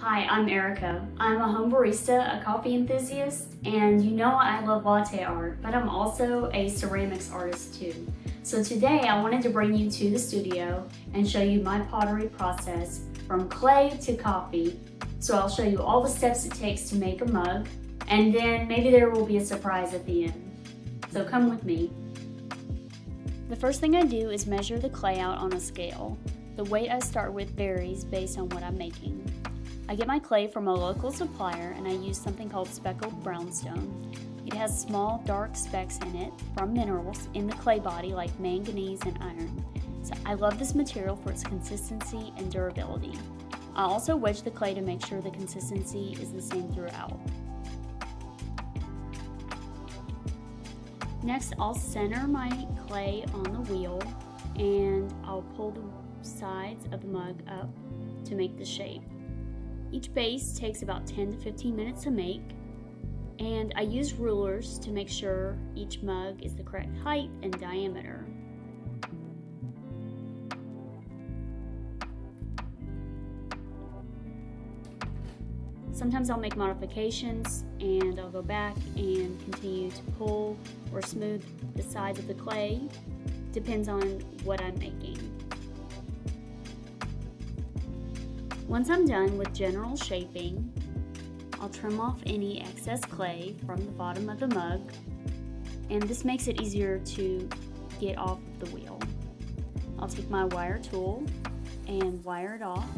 Hi, I'm Erica. I'm a home barista, a coffee enthusiast, and you know I love latte art, but I'm also a ceramics artist too. So today I wanted to bring you to the studio and show you my pottery process from clay to coffee. So I'll show you all the steps it takes to make a mug, and then maybe there will be a surprise at the end. So come with me. The first thing I do is measure the clay out on a scale. The weight I start with varies based on what I'm making. I get my clay from a local supplier and I use something called speckled brownstone. It has small dark specks in it from minerals in the clay body like manganese and iron. So I love this material for its consistency and durability. I also wedge the clay to make sure the consistency is the same throughout. Next, I'll center my clay on the wheel and I'll pull the sides of the mug up to make the shape. Each base takes about 10 to 15 minutes to make, and I use rulers to make sure each mug is the correct height and diameter. Sometimes I'll make modifications and I'll go back and continue to pull or smooth the sides of the clay. Depends on what I'm making. Once I'm done with general shaping, I'll trim off any excess clay from the bottom of the mug, and this makes it easier to get off of the wheel. I'll take my wire tool and wire it off.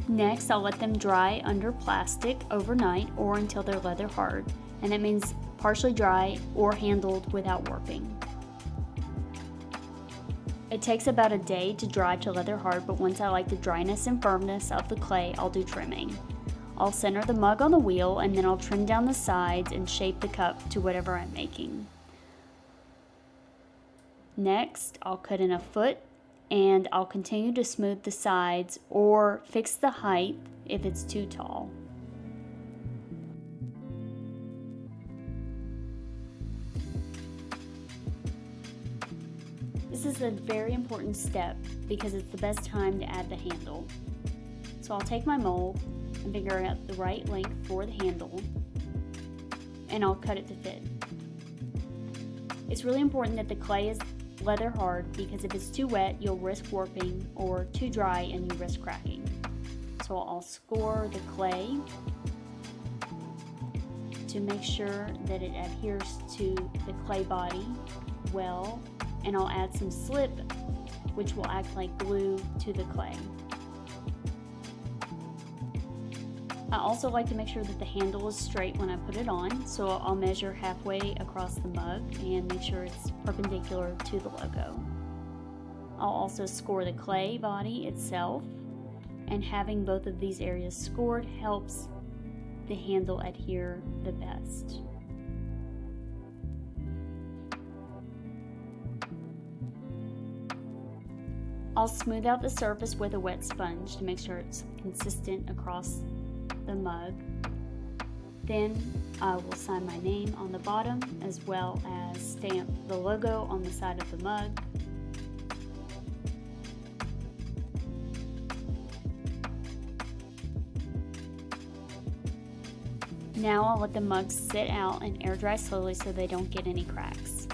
Next, I'll let them dry under plastic overnight or until they're leather hard, and that means partially dry or handled without warping. It takes about a day to dry to leather hard, but once I like the dryness and firmness of the clay, I'll do trimming. I'll center the mug on the wheel and then I'll trim down the sides and shape the cup to whatever I'm making. Next, I'll cut in a foot and I'll continue to smooth the sides or fix the height if it's too tall. This is a very important step because it's the best time to add the handle. So I'll take my mold and figure out the right length for the handle and I'll cut it to fit. It's really important that the clay is leather hard because if it's too wet you'll risk warping, or too dry and you risk cracking. So I'll score the clay to make sure that it adheres to the clay body well, and I'll add some slip which will act like glue to the clay. I also like to make sure that the handle is straight when I put it on, so I'll measure halfway across the mug and make sure it's perpendicular to the logo. I'll also score the clay body itself, and having both of these areas scored helps the handle adhere the best. I'll smooth out the surface with a wet sponge to make sure it's consistent across the mug. Then I will sign my name on the bottom as well as stamp the logo on the side of the mug. Now I'll let the mugs sit out and air dry slowly so they don't get any cracks.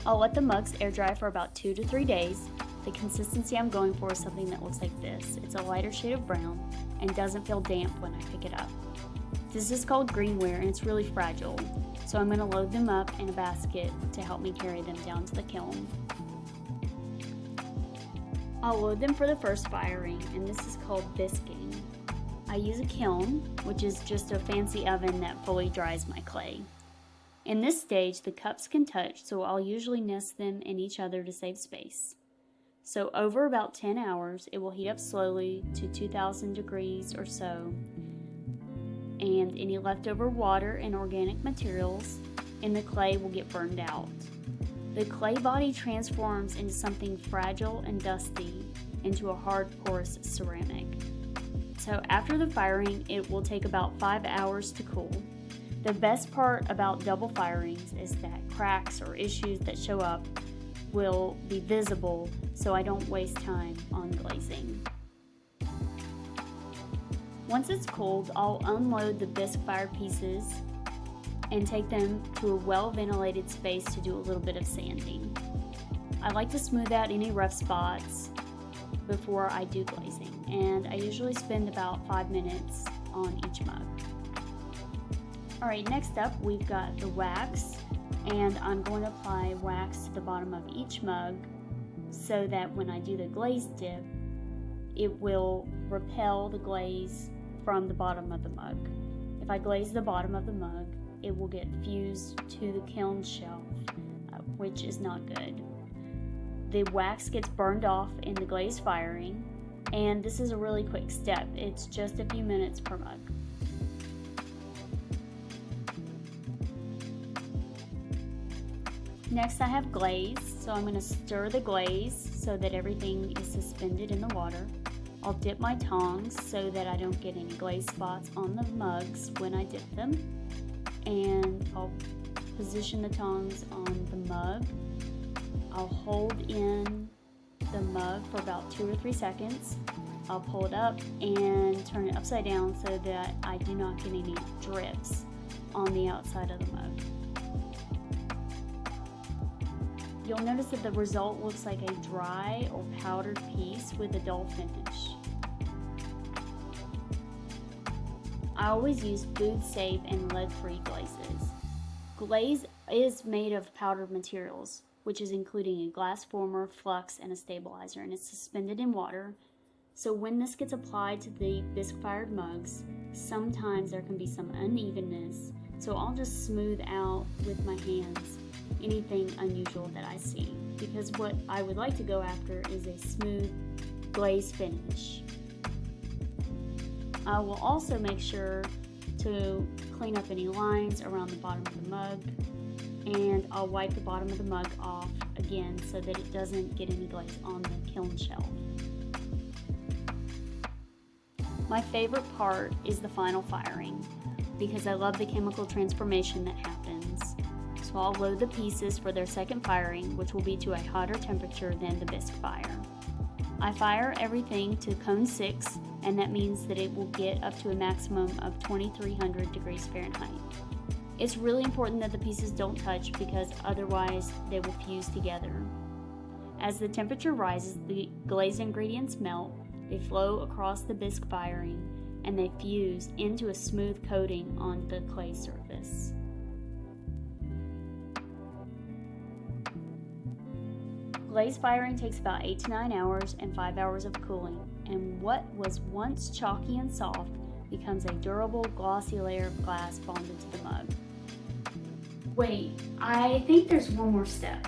I'll let the mugs air dry for about 2 to 3 days. The consistency I'm going for is something that looks like this. It's a lighter shade of brown and doesn't feel damp when I pick it up. This is called greenware and it's really fragile, so I'm going to load them up in a basket to help me carry them down to the kiln. I'll load them for the first firing, and this is called bisquing. I use a kiln, which is just a fancy oven that fully dries my clay. In this stage, the cups can touch, so I'll usually nest them in each other to save space. So over about 10 hours, it will heat up slowly to 2000 degrees or so, and any leftover water and organic materials in the clay will get burned out. The clay body transforms into something fragile and dusty into a hard, porous ceramic. So after the firing, it will take about 5 hours to cool. The best part about double firings is that cracks or issues that show up will be visible so I don't waste time on glazing. Once it's cooled, I'll unload the bisque fired pieces and take them to a well-ventilated space to do a little bit of sanding. I like to smooth out any rough spots before I do glazing, and I usually spend about 5 minutes on each mug. Alright, next up we've got the wax, and I'm going to apply wax to the bottom of each mug so that when I do the glaze dip, it will repel the glaze from the bottom of the mug. If I glaze the bottom of the mug, it will get fused to the kiln shelf, which is not good. The wax gets burned off in the glaze firing, and this is a really quick step. It's just a few minutes per mug. Next I have glaze, so I'm going to stir the glaze so that everything is suspended in the water. I'll dip my tongs so that I don't get any glaze spots on the mugs when I dip them. And I'll position the tongs on the mug. I'll hold in the mug for about 2 or 3 seconds. I'll pull it up and turn it upside down so that I do not get any drips on the outside of the mug. You'll notice that the result looks like a dry or powdered piece with a dull finish. I always use food-safe and lead-free glazes. Glaze is made of powdered materials, which is including a glass former, flux, and a stabilizer, and it's suspended in water. So when this gets applied to the bisque-fired mugs, sometimes there can be some unevenness, so I'll just smooth out with my hands anything unusual that I see, because what I would like to go after is a smooth glaze finish. I will also make sure to clean up any lines around the bottom of the mug, and I'll wipe the bottom of the mug off again so that it doesn't get any glaze on the kiln shelf. My favorite part is the final firing, because I love the chemical transformation that happens. So I'll load the pieces for their second firing, which will be to a hotter temperature than the bisque fire. I fire everything to cone 6, and that means that it will get up to a maximum of 2300 degrees Fahrenheit. It's really important that the pieces don't touch because otherwise they will fuse together. As the temperature rises, the glaze ingredients melt, they flow across the bisque firing, and they fuse into a smooth coating on the clay surface. Glaze firing takes about 8 to 9 hours and 5 hours of cooling, and what was once chalky and soft becomes a durable, glossy layer of glass bonded to the mug. Wait, I think there's one more step.